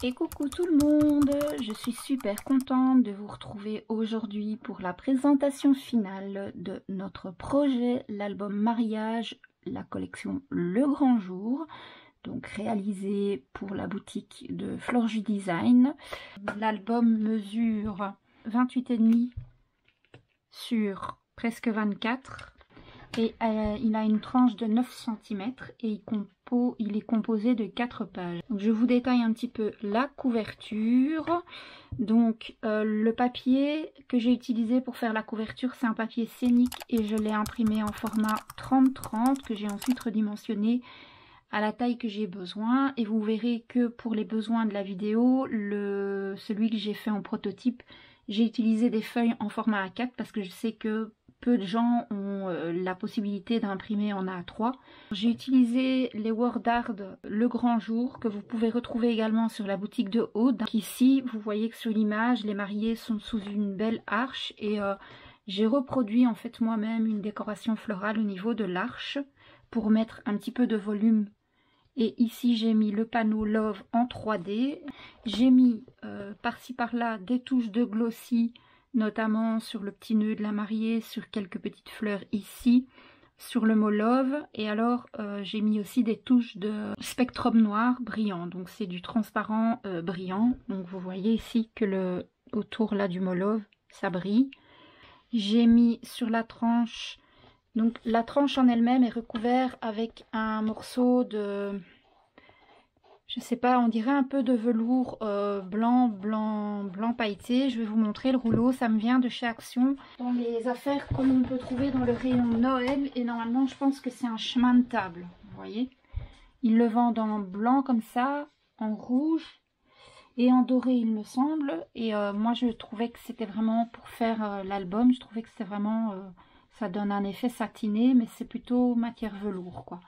Et coucou tout le monde, je suis super contente de vous retrouver aujourd'hui pour la présentation finale de notre projet, l'album mariage, la collection Le Grand Jour, donc réalisé pour la boutique de Florju Design. L'album mesure 28,5 sur presque 24 et il a une tranche de 9 cm et il est composé de 4 pages. Donc, je vous détaille un petit peu la couverture. Donc le papier que j'ai utilisé pour faire la couverture, c'est un papier scénique et je l'ai imprimé en format 30-30 que j'ai ensuite redimensionné à la taille que j'ai besoin. Et vous verrez que pour les besoins de la vidéo, celui que j'ai fait en prototype, j'ai utilisé des feuilles en format A4 parce que je sais que peu de gens ont la possibilité d'imprimer en A3. J'ai utilisé les Word Art Le Grand Jour que vous pouvez retrouver également sur la boutique de Aude. Donc ici, vous voyez que sur l'image, les mariés sont sous une belle arche et j'ai reproduit en fait moi-même une décoration florale au niveau de l'arche pour mettre un petit peu de volume. Et ici, j'ai mis le panneau Love en 3D. J'ai mis par-ci par-là des touches de glossy, notamment sur le petit nœud de la mariée, sur quelques petites fleurs ici, sur le mot Love. Et alors, j'ai mis aussi des touches de spectrum noir brillant. Donc, c'est du transparent brillant. Donc, vous voyez ici que autour là du mot Love, ça brille. J'ai mis sur la tranche... Donc la tranche en elle-même est recouverte avec un morceau de, je sais pas, on dirait un peu de velours blanc pailleté. Je vais vous montrer le rouleau, ça me vient de chez Action. Dans les affaires que l'on peut trouver dans le rayon Noël, et normalement je pense que c'est un chemin de table, vous voyez. Ils le vendent en blanc comme ça, en rouge et en doré il me semble. Et moi je trouvais que c'était vraiment pour faire l'album, je trouvais que c'était vraiment... ça donne un effet satiné, mais c'est plutôt matière velours, quoi.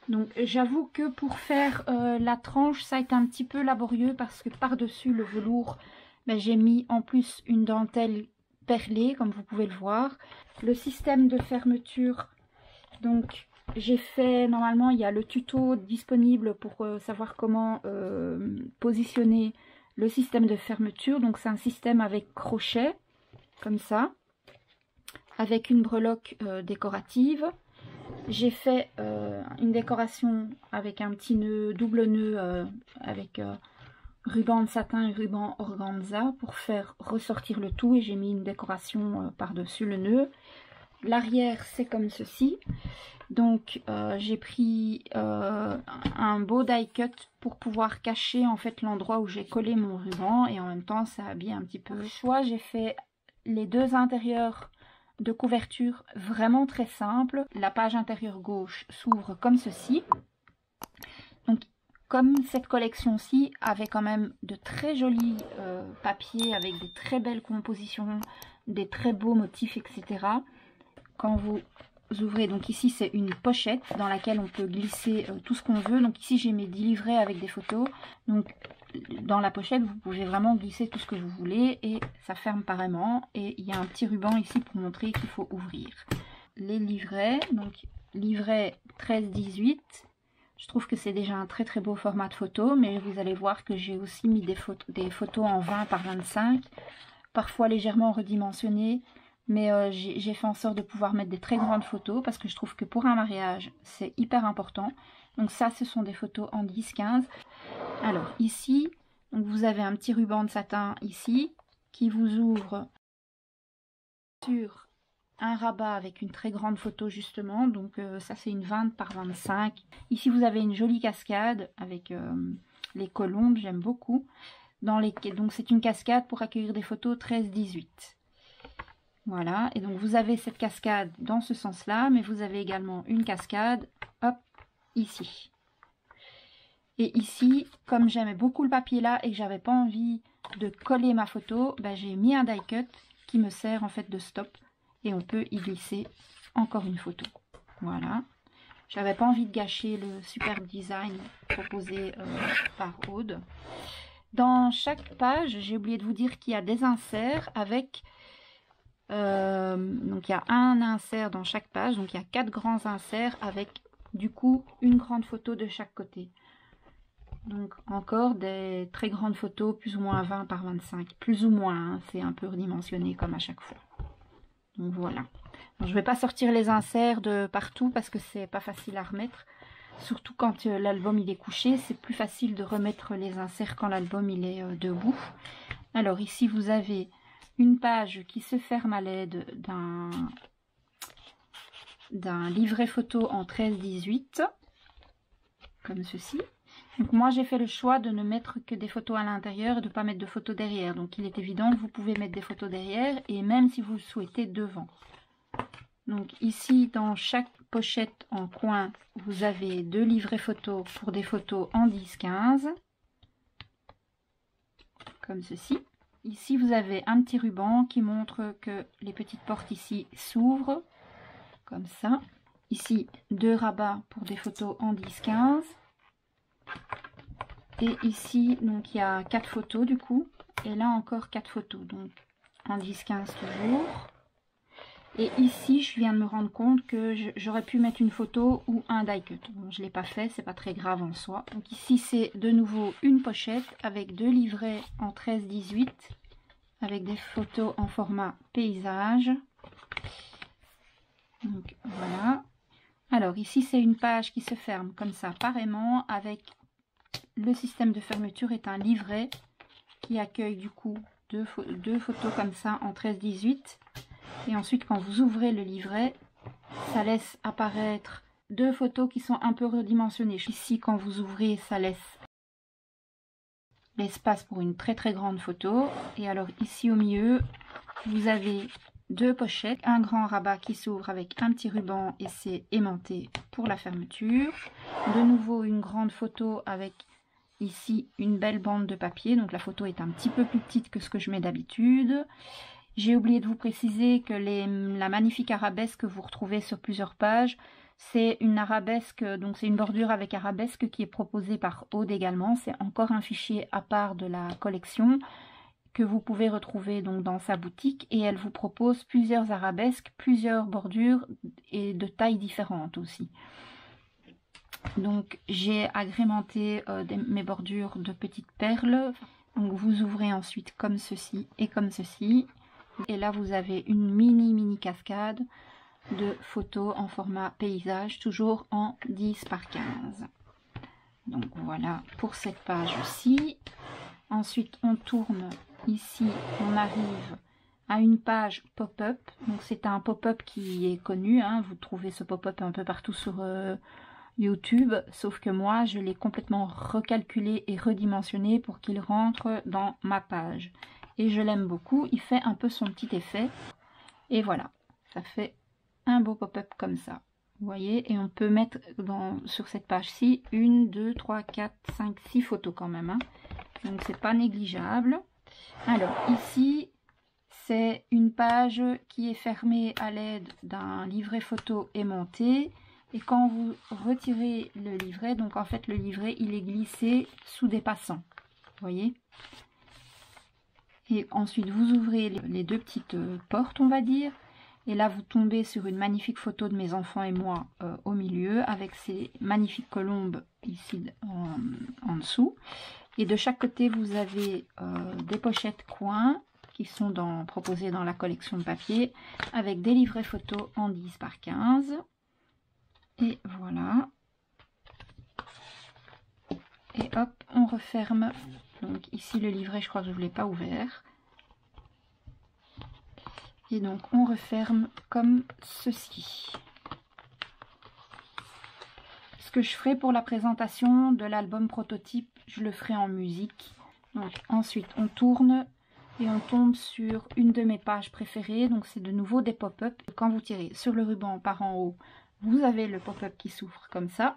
Donc j'avoue que pour faire la tranche, ça a été un petit peu laborieux parce que par-dessus le velours, ben, j'ai mis en plus une dentelle perlée, comme vous pouvez le voir. Le système de fermeture, donc j'ai fait, normalement il y a le tuto disponible pour savoir comment positionner le système de fermeture. Donc c'est un système avec crochet, comme ça, avec une breloque décorative. J'ai fait une décoration avec un petit nœud, double nœud avec ruban de satin et ruban organza pour faire ressortir le tout, et j'ai mis une décoration par-dessus le nœud. L'arrière c'est comme ceci. Donc j'ai pris un beau die cut pour pouvoir cacher en fait l'endroit où j'ai collé mon ruban, et en même temps ça habille un petit peu. Soit j'ai fait les deux intérieurs de couverture vraiment très simple. La page intérieure gauche s'ouvre comme ceci. Donc comme cette collection-ci avait quand même de très jolis papiers avec des très belles compositions, des très beaux motifs, etc. Quand vous ouvrez, donc ici c'est une pochette dans laquelle on peut glisser tout ce qu'on veut. Donc ici j'ai mes 10 livrets avec des photos. Donc dans la pochette vous pouvez vraiment glisser tout ce que vous voulez et ça ferme pareillement. Et il y a un petit ruban ici pour montrer qu'il faut ouvrir. Les livrets, donc livret 13-18. Je trouve que c'est déjà un très très beau format de photo, mais vous allez voir que j'ai aussi mis des photos en 20 par 25, parfois légèrement redimensionnées. Mais j'ai fait en sorte de pouvoir mettre des très grandes photos parce que je trouve que pour un mariage, c'est hyper important. Donc ça, ce sont des photos en 10-15. Alors ici, donc vous avez un petit ruban de satin ici qui vous ouvre sur un rabat avec une très grande photo justement. Donc ça, c'est une 20 par 25. Ici, vous avez une jolie cascade avec les colombes, j'aime beaucoup. Donc c'est une cascade pour accueillir des photos 13-18. Voilà, et donc vous avez cette cascade dans ce sens-là, mais vous avez également une cascade, hop, ici. Et ici, comme j'aimais beaucoup le papier là et que j'avais pas envie de coller ma photo, ben, j'ai mis un die cut qui me sert en fait de stop. Et on peut y glisser encore une photo. Voilà. J'avais pas envie de gâcher le superbe design proposé par Aude. Dans chaque page, j'ai oublié de vous dire qu'il y a des inserts avec... donc il y a un insert dans chaque page, donc il y a 4 grands inserts avec du coup une grande photo de chaque côté. Donc encore des très grandes photos, plus ou moins 20 par 25, plus ou moins, hein, c'est un peu redimensionné comme à chaque fois. Donc voilà. Alors, je ne vais pas sortir les inserts de partout parce que c'est pas facile à remettre. Surtout quand l'album il est couché, c'est plus facile de remettre les inserts quand l'album il est debout. Alors ici vous avez une page qui se ferme à l'aide d'un livret photo en 13-18, comme ceci. Donc moi j'ai fait le choix de ne mettre que des photos à l'intérieur et de ne pas mettre de photos derrière. Donc il est évident que vous pouvez mettre des photos derrière et même si vous le souhaitez devant. Donc ici dans chaque pochette en coin vous avez 2 livrets photos pour des photos en 10-15. Comme ceci. Ici vous avez un petit ruban qui montre que les petites portes ici s'ouvrent. Comme ça. Ici 2 rabats pour des photos en 10-15. Et ici, donc il y a 4 photos du coup. Et là encore 4 photos. Donc en 10-15 toujours. Et ici, je viens de me rendre compte que j'aurais pu mettre une photo ou un die cut. Bon, je ne l'ai pas fait, c'est pas très grave en soi. Donc ici, c'est de nouveau une pochette avec 2 livrets en 13-18. Avec des photos en format paysage. Donc voilà. Alors ici, c'est une page qui se ferme comme ça, pareillement avec... Le système de fermeture est un livret qui accueille du coup deux photos comme ça en 13-18. Et ensuite, quand vous ouvrez le livret, ça laisse apparaître 2 photos qui sont un peu redimensionnées. Ici, quand vous ouvrez, ça laisse l'espace pour une très très grande photo. Et alors ici au milieu, vous avez 2 pochettes. Un grand rabat qui s'ouvre avec un petit ruban et c'est aimanté pour la fermeture. De nouveau, une grande photo avec... Ici, une belle bande de papier, donc la photo est un petit peu plus petite que ce que je mets d'habitude. J'ai oublié de vous préciser que la magnifique arabesque que vous retrouvez sur plusieurs pages, c'est une arabesque, donc c'est une bordure avec arabesque qui est proposée par Aude également. C'est encore un fichier à part de la collection que vous pouvez retrouver donc dans sa boutique. Et elle vous propose plusieurs arabesques, plusieurs bordures et de tailles différentes aussi. Donc j'ai agrémenté mes bordures de petites perles. Donc vous ouvrez ensuite comme ceci et comme ceci. Et là vous avez une mini cascade de photos en format paysage, toujours en 10 par 15. Donc voilà pour cette page-ci. Ensuite on tourne ici, on arrive à une page pop-up. Donc c'est un pop-up qui est connu, hein. Vous trouvez ce pop-up un peu partout sur... YouTube, sauf que moi je l'ai complètement recalculé et redimensionné pour qu'il rentre dans ma page et je l'aime beaucoup. Il fait un peu son petit effet et voilà, ça fait un beau pop-up comme ça, vous voyez. Et on peut mettre sur cette page-ci 1, 2, 3, 4, 5, 6 photos quand même, hein. Donc c'est pas négligeable. Alors ici c'est une page qui est fermée à l'aide d'un livret photo aimanté. Et quand vous retirez le livret, donc en fait le livret il est glissé sous des passants, vous voyez. Et ensuite vous ouvrez les 2 petites portes on va dire. Et là vous tombez sur une magnifique photo de mes enfants et moi au milieu. Avec ces magnifiques colombes ici en dessous. Et de chaque côté vous avez des pochettes coins qui sont proposées dans la collection de papier. Avec des livrets photos en 10 par 15. Et voilà. Et hop, on referme. Donc ici le livret, je crois que je ne l'ai pas ouvert. Et donc on referme comme ceci. Ce que je ferai pour la présentation de l'album prototype, je le ferai en musique. Donc ensuite on tourne et on tombe sur une de mes pages préférées. Donc c'est de nouveau des pop-up. Quand vous tirez sur le ruban par en haut, vous avez le pop-up qui s'ouvre comme ça.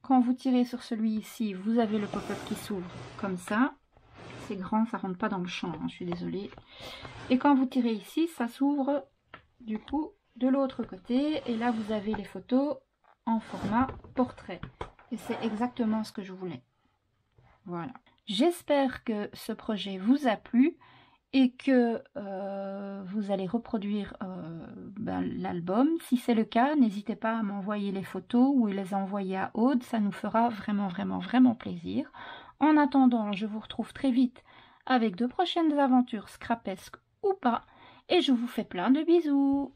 Quand vous tirez sur celui-ci, vous avez le pop-up qui s'ouvre comme ça. C'est grand, ça rentre pas dans le champ, hein, je suis désolée. Et quand vous tirez ici, ça s'ouvre du coup de l'autre côté. Et là, vous avez les photos en format portrait. Et c'est exactement ce que je voulais. Voilà. J'espère que ce projet vous a plu. et que vous allez reproduire l'album. Si c'est le cas, n'hésitez pas à m'envoyer les photos ou les envoyer à Aude, ça nous fera vraiment, vraiment, vraiment plaisir. En attendant, je vous retrouve très vite avec de prochaines aventures scrapesques ou pas, et je vous fais plein de bisous.